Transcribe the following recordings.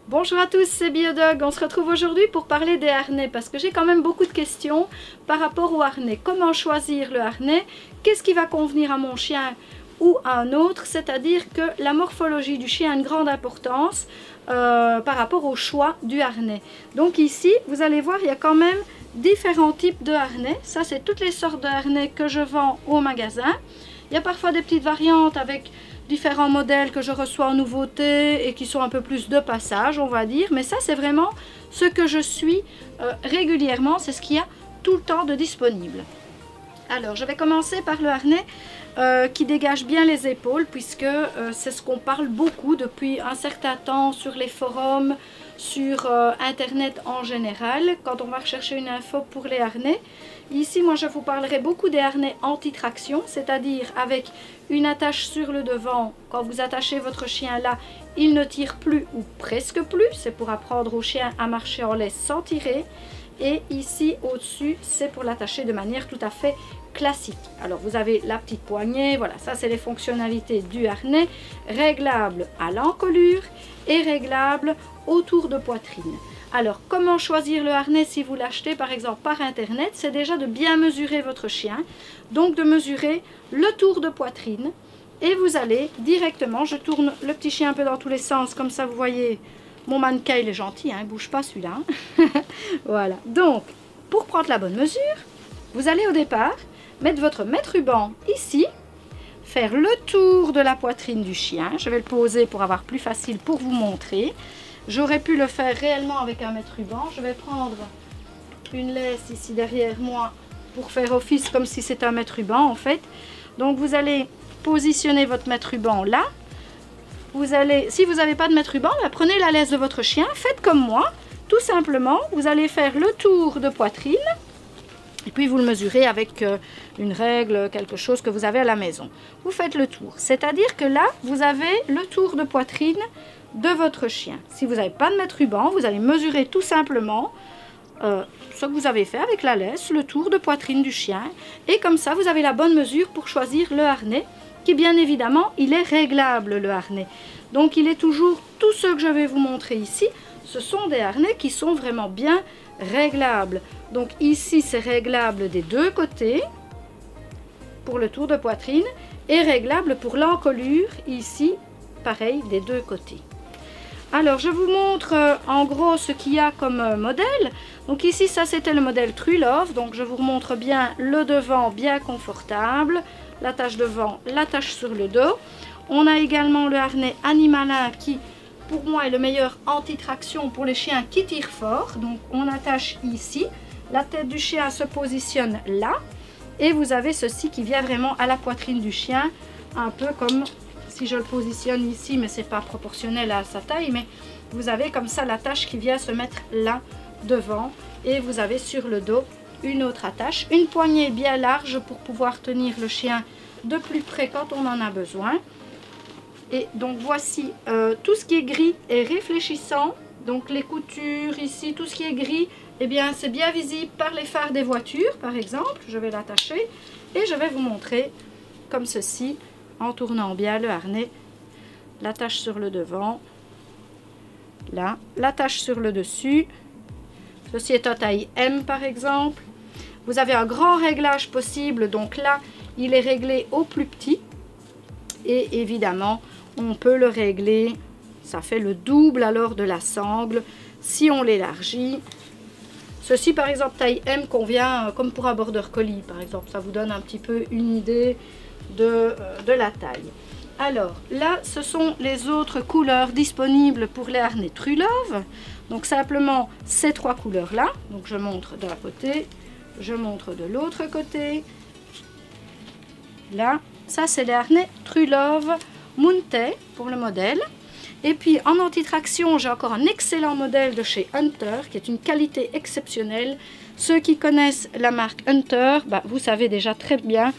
Bonjour à tous, c'est Biodog. On se retrouve aujourd'hui pour parler des harnais parce que j'ai quand même beaucoup de questions par rapport au harnais. Comment choisir le harnais? Qu'est-ce qui va convenir à mon chien ou à un autre? C'est-à-dire que la morphologie du chien a une grande importance par rapport au choix du harnais. Donc ici, vous allez voir, il y a quand même différents types de harnais. Ça, c'est toutes les sortes de harnais que je vends au magasin. Il y a parfois des petites variantes avec différents modèles que je reçois en nouveauté et qui sont un peu plus de passage, on va dire. Mais ça, c'est vraiment ce que je suis régulièrement. C'est ce qu'il y a tout le temps de disponible. Alors, je vais commencer par le harnais qui dégage bien les épaules, puisque c'est ce qu'on parle beaucoup depuis un certain temps sur les forums, sur internet en général, quand on va rechercher une info pour les harnais. Ici, moi, je vous parlerai beaucoup des harnais anti-traction, c'est-à-dire avec une attache sur le devant. Quand vous attachez votre chien là, il ne tire plus ou presque plus. C'est pour apprendre au chien à marcher en laisse sans tirer. Et ici, au-dessus, c'est pour l'attacher de manière tout à fait classique. Alors, vous avez la petite poignée. Voilà, ça, c'est les fonctionnalités du harnais. Réglable à l'encolure et réglable autour de poitrine. Alors, comment choisir le harnais si vous l'achetez par exemple par internet? C'est déjà de bien mesurer votre chien, donc de mesurer le tour de poitrine et vous allez directement, je tourne le petit chien un peu dans tous les sens, comme ça vous voyez, mon mannequin il est gentil, hein, il ne bouge pas celui-là. Voilà, donc pour prendre la bonne mesure, vous allez au départ mettre votre mètre-ruban ici, faire le tour de la poitrine du chien, je vais le poser pour avoir plus facile pour vous montrer. J'aurais pu le faire réellement avec un mètre-ruban. Je vais prendre une laisse ici derrière moi pour faire office comme si c'était un mètre-ruban en fait. Donc vous allez positionner votre mètre-ruban là. Vous allez, si vous n'avez pas de mètre-ruban, prenez la laisse de votre chien, faites comme moi. Tout simplement, vous allez faire le tour de poitrine. Et puis vous le mesurez avec une règle, quelque chose que vous avez à la maison. Vous faites le tour. C'est-à-dire que là, vous avez le tour de poitrine de votre chien. Si vous n'avez pas de mètre-ruban, vous allez mesurer tout simplement ce que vous avez fait avec la laisse, le tour de poitrine du chien. Et comme ça, vous avez la bonne mesure pour choisir le harnais, qui bien évidemment, il est réglable le harnais. Donc il est toujours, tout ce que je vais vous montrer ici, ce sont des harnais qui sont vraiment bien réglables. Donc ici, c'est réglable des deux côtés pour le tour de poitrine et réglable pour l'encolure, ici, pareil, des deux côtés. Alors, je vous montre en gros ce qu'il y a comme modèle. Donc ici, ça c'était le modèle True Love. Donc je vous remontre bien le devant bien confortable, l'attache devant, l'attache sur le dos. On a également le harnais Animalin qui, pour moi, est le meilleur anti-traction pour les chiens qui tirent fort. Donc on attache ici, la tête du chien se positionne là. Et vous avez ceci qui vient vraiment à la poitrine du chien, un peu comme... Si je le positionne ici, mais c'est pas proportionnel à sa taille, mais vous avez comme ça l'attache qui vient se mettre là devant et vous avez sur le dos une autre attache, une poignée bien large pour pouvoir tenir le chien de plus près quand on en a besoin. Et donc voici tout ce qui est gris est réfléchissant, donc les coutures ici, tout ce qui est gris, eh bien c'est bien visible par les phares des voitures par exemple. Je vais l'attacher et je vais vous montrer comme ceci, en tournant bien le harnais, l'attache sur le devant, là, l'attache sur le dessus. Ceci est en taille M par exemple. Vous avez un grand réglage possible, donc là, il est réglé au plus petit. Et évidemment, on peut le régler, ça fait le double alors de la sangle, si on l'élargit. Ceci par exemple, taille M convient comme pour un border collie par exemple, ça vous donne un petit peu une idée de la taille. Alors là, ce sont les autres couleurs disponibles pour les harnais True Love. Donc simplement ces trois couleurs là. Donc je montre d'un côté, je montre de l'autre côté. Là, ça c'est les harnais True Love Mountain pour le modèle. Et puis en anti-traction, j'ai encore un excellent modèle de chez Hunter qui est une qualité exceptionnelle. Ceux qui connaissent la marque Hunter, bah, vous savez déjà très bien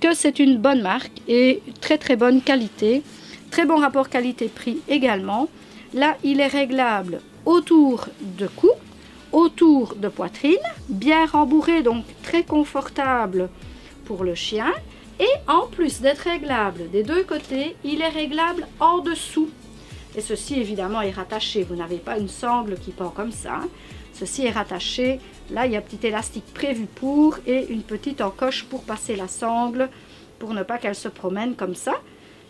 que c'est une bonne marque et très très bonne qualité, très bon rapport qualité-prix également. Là, il est réglable autour de cou, autour de poitrine, bien rembourré, donc très confortable pour le chien. Et en plus d'être réglable des deux côtés, il est réglable en dessous. Et ceci évidemment est rattaché, vous n'avez pas une sangle qui pend comme ça, hein. Ceci est rattaché, là il y a un petit élastique prévu pour et une petite encoche pour passer la sangle, pour ne pas qu'elle se promène comme ça.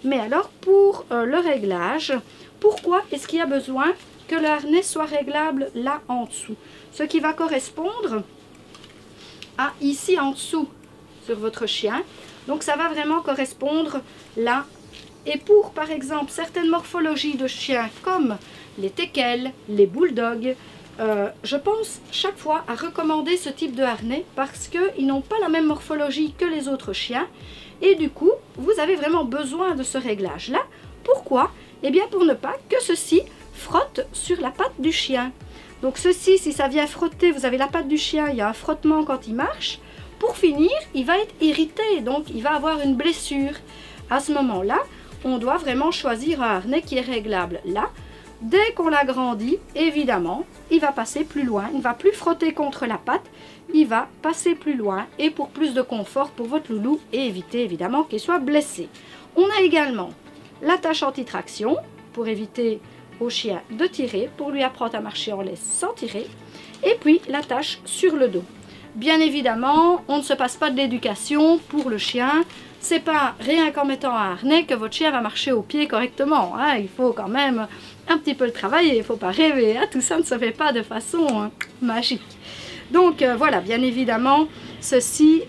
Mais alors pour le réglage, pourquoi est-ce qu'il y a besoin que le harnais soit réglable là en dessous? Ce qui va correspondre à ici en dessous sur votre chien. Donc ça va vraiment correspondre là. Et pour par exemple certaines morphologies de chiens comme les teckels, les bulldogs, je pense chaque fois à recommander ce type de harnais parce qu'ils n'ont pas la même morphologie que les autres chiens. Et du coup, vous avez vraiment besoin de ce réglage-là. Pourquoi? Eh bien pour ne pas que ceci frotte sur la patte du chien. Donc ceci, si ça vient frotter, vous avez la patte du chien, il y a un frottement quand il marche. Pour finir, il va être irrité, donc il va avoir une blessure. À ce moment-là, on doit vraiment choisir un harnais qui est réglable là. Dès qu'on l'agrandit, évidemment, il va passer plus loin. Il ne va plus frotter contre la patte, il va passer plus loin et pour plus de confort pour votre loulou et éviter évidemment qu'il soit blessé. On a également l'attache anti-traction pour éviter au chien de tirer, pour lui apprendre à marcher en laisse sans tirer. Et puis l'attache sur le dos. Bien évidemment, on ne se passe pas de l'éducation pour le chien. C'est pas rien qu'en mettant un harnais que votre chien va marcher au pied correctement, hein. Il faut quand même un petit peu le travailler, il ne faut pas rêver, hein. Tout ça ne se fait pas de façon magique. Donc voilà, bien évidemment, ceci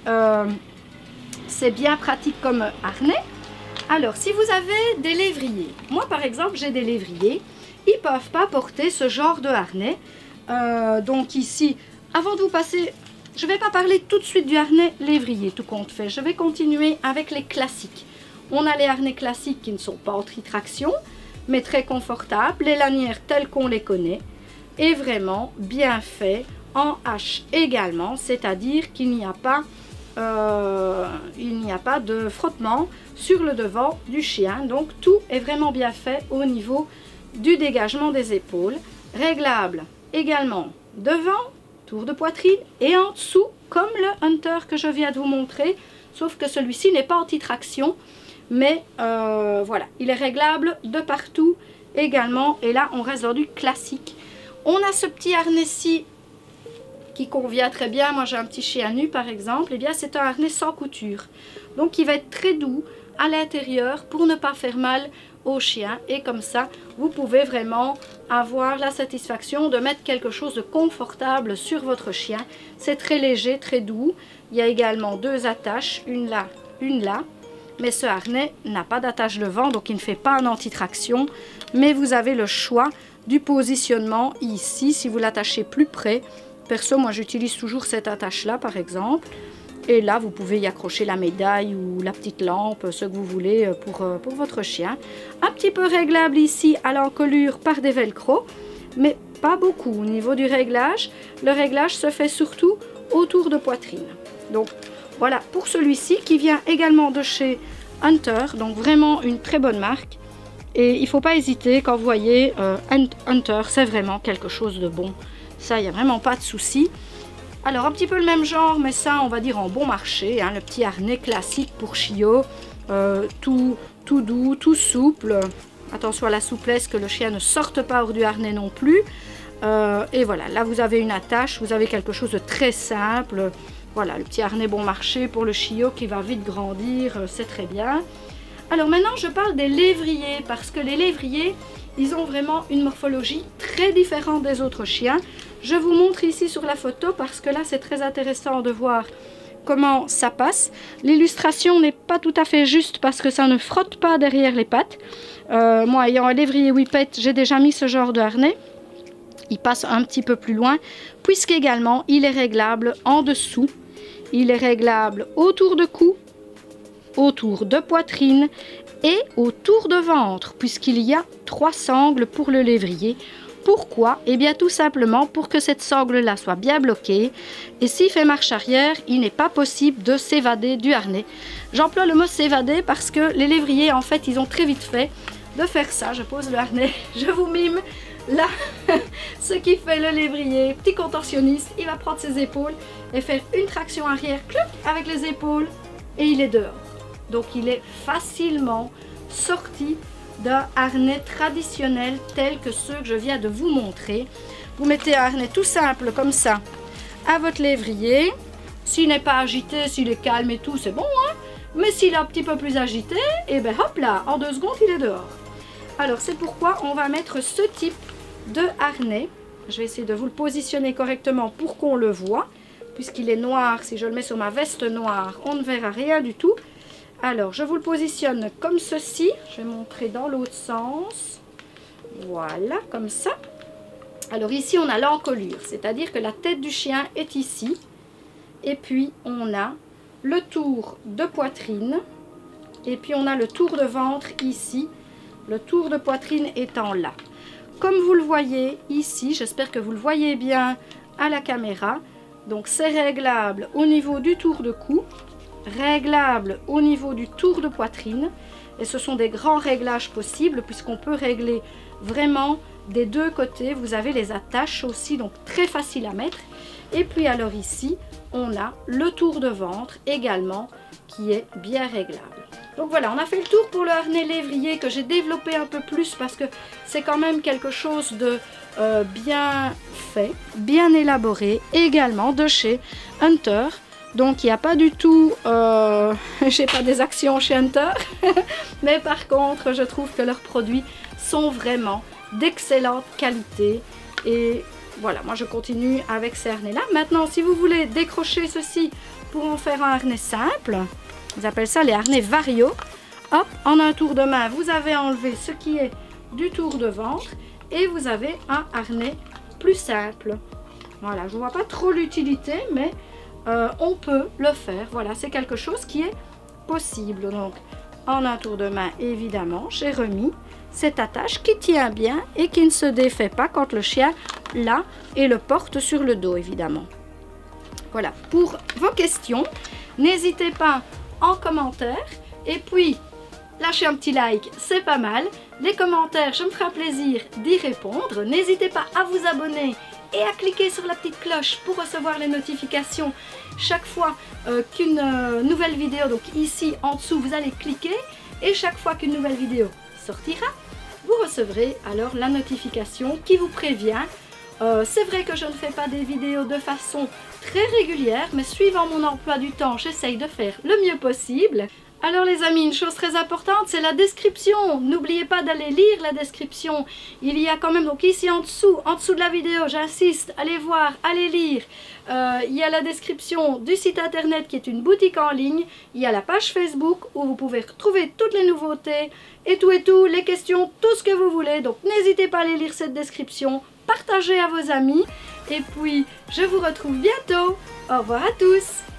c'est bien pratique comme harnais. Alors si vous avez des lévriers, moi par exemple j'ai des lévriers, ils ne peuvent pas porter ce genre de harnais. Donc ici, avant de vous passer... Je ne vais pas parler tout de suite du harnais lévrier, tout compte fait. Je vais continuer avec les classiques. On a les harnais classiques qui ne sont pas en tritraction, mais très confortables. Les lanières telles qu'on les connaît. Et vraiment bien fait en H également. C'est-à-dire qu'il n'y a pas de frottement sur le devant du chien. Donc tout est vraiment bien fait au niveau du dégagement des épaules. Réglable également devant, tour de poitrine et en dessous comme le Hunter que je viens de vous montrer, sauf que celui-ci n'est pas anti-traction, mais voilà, il est réglable de partout également. Et là on reste dans du classique. On a ce petit harnais-ci qui convient très bien. Moi j'ai un petit chien nu par exemple, et bien c'est un harnais sans couture, donc il va être très doux à l'intérieur pour ne pas faire mal au chien. Et comme ça vous pouvez vraiment avoir la satisfaction de mettre quelque chose de confortable sur votre chien. C'est très léger, très doux. Il y a également deux attaches, une là, mais ce harnais n'a pas d'attache devant, donc il ne fait pas un anti-traction, mais vous avez le choix du positionnement ici si vous l'attachez plus près. Perso, moi j'utilise toujours cette attache là par exemple. Et là, vous pouvez y accrocher la médaille ou la petite lampe, ce que vous voulez pour votre chien. Un petit peu réglable ici à l'encolure par des velcro, mais pas beaucoup. Au niveau du réglage, le réglage se fait surtout autour de poitrine. Donc voilà pour celui-ci qui vient également de chez Hunter. Donc vraiment une très bonne marque. Et il ne faut pas hésiter quand vous voyez Hunter, c'est vraiment quelque chose de bon. Ça, il n'y a vraiment pas de souci. Alors un petit peu le même genre, mais ça on va dire en bon marché, hein, le petit harnais classique pour chiot, tout doux, tout souple. Attention à la souplesse, que le chien ne sorte pas hors du harnais non plus. Et voilà, là vous avez une attache, vous avez quelque chose de très simple. Voilà, le petit harnais bon marché pour le chiot qui va vite grandir, c'est très bien. Alors maintenant je parle des lévriers, parce que les lévriers, ils ont vraiment une morphologie très différente des autres chiens. Je vous montre ici sur la photo parce que là c'est très intéressant de voir comment ça passe. L'illustration n'est pas tout à fait juste parce que ça ne frotte pas derrière les pattes. Moi ayant un lévrier whippet, j'ai déjà mis ce genre de harnais. Il passe un petit peu plus loin puisqu'également il est réglable en dessous. Il est réglable autour de cou, autour de poitrine et autour de ventre puisqu'il y a 3 sangles pour le lévrier. Pourquoi? Eh bien tout simplement pour que cette sangle-là soit bien bloquée. Et s'il fait marche arrière, il n'est pas possible de s'évader du harnais. J'emploie le mot s'évader parce que les lévriers, en fait, ils ont très vite fait de faire ça. Je pose le harnais, je vous mime. Là, ce qui fait le lévrier, petit contorsionniste, il va prendre ses épaules et faire une traction arrière, clouc, avec les épaules, et il est dehors. Donc il est facilement sorti d'un harnais traditionnel tel que ceux que je viens de vous montrer. Vous mettez un harnais tout simple comme ça à votre lévrier. S'il n'est pas agité, s'il est calme et tout, c'est bon, hein? Mais s'il est un petit peu plus agité, et ben hop là, en 2 secondes, il est dehors. Alors c'est pourquoi on va mettre ce type de harnais. Je vais essayer de vous le positionner correctement pour qu'on le voit. Puisqu'il est noir, si je le mets sur ma veste noire, on ne verra rien du tout. Alors je vous le positionne comme ceci. Je vais montrer dans l'autre sens. Voilà, comme ça. Alors ici on a l'encolure, c'est-à-dire que la tête du chien est ici. Et puis on a le tour de poitrine. Et puis on a le tour de ventre ici. Le tour de poitrine étant là. Comme vous le voyez ici, j'espère que vous le voyez bien à la caméra. Donc c'est réglable au niveau du tour de cou, réglable au niveau du tour de poitrine. Et ce sont des grands réglages possibles puisqu'on peut régler vraiment des 2 côtés. Vous avez les attaches aussi, donc très facile à mettre. Et puis alors ici, on a le tour de ventre également qui est bien réglable. Donc voilà, on a fait le tour pour le harnais lévrier que j'ai développé un peu plus parce que c'est quand même quelque chose de bien fait, bien élaboré, également de chez Hunter. Donc il n'y a pas du tout, j'ai pas des actions chez Hunter, mais par contre je trouve que leurs produits sont vraiment d'excellente qualité. Et voilà, moi je continue avec ces harnais là. Maintenant si vous voulez décrocher ceci pour en faire un harnais simple, ils appellent ça les harnais Vario. Hop, en un tour de main, vous avez enlevé ce qui est du tour de ventre et vous avez un harnais plus simple. Voilà, je ne vois pas trop l'utilité, mais on peut le faire. Voilà, c'est quelque chose qui est possible. Donc, en un tour de main, évidemment, j'ai remis cette attache qui tient bien et qui ne se défait pas quand le chien l'a et le porte sur le dos, évidemment. Voilà, pour vos questions, n'hésitez pas en commentaire et puis lâchez un petit like, c'est pas mal. Les commentaires, je me ferai plaisir d'y répondre. N'hésitez pas à vous abonner et à cliquer sur la petite cloche pour recevoir les notifications chaque fois qu'une nouvelle vidéo, donc ici en dessous vous allez cliquer et chaque fois qu'une nouvelle vidéo sortira, vous recevrez alors la notification qui vous prévient. C'est vrai que je ne fais pas des vidéos de façon très régulière, mais suivant mon emploi du temps, j'essaye de faire le mieux possible. Alors les amis, une chose très importante, c'est la description. N'oubliez pas d'aller lire la description. Il y a quand même, donc ici en dessous de la vidéo, j'insiste, allez voir, allez lire. Il y a la description du site internet qui est une boutique en ligne. Il y a la page Facebook où vous pouvez retrouver toutes les nouveautés et tout, les questions, tout ce que vous voulez. Donc n'hésitez pas à aller lire cette description, partagez à vos amis. Et puis, je vous retrouve bientôt. Au revoir à tous.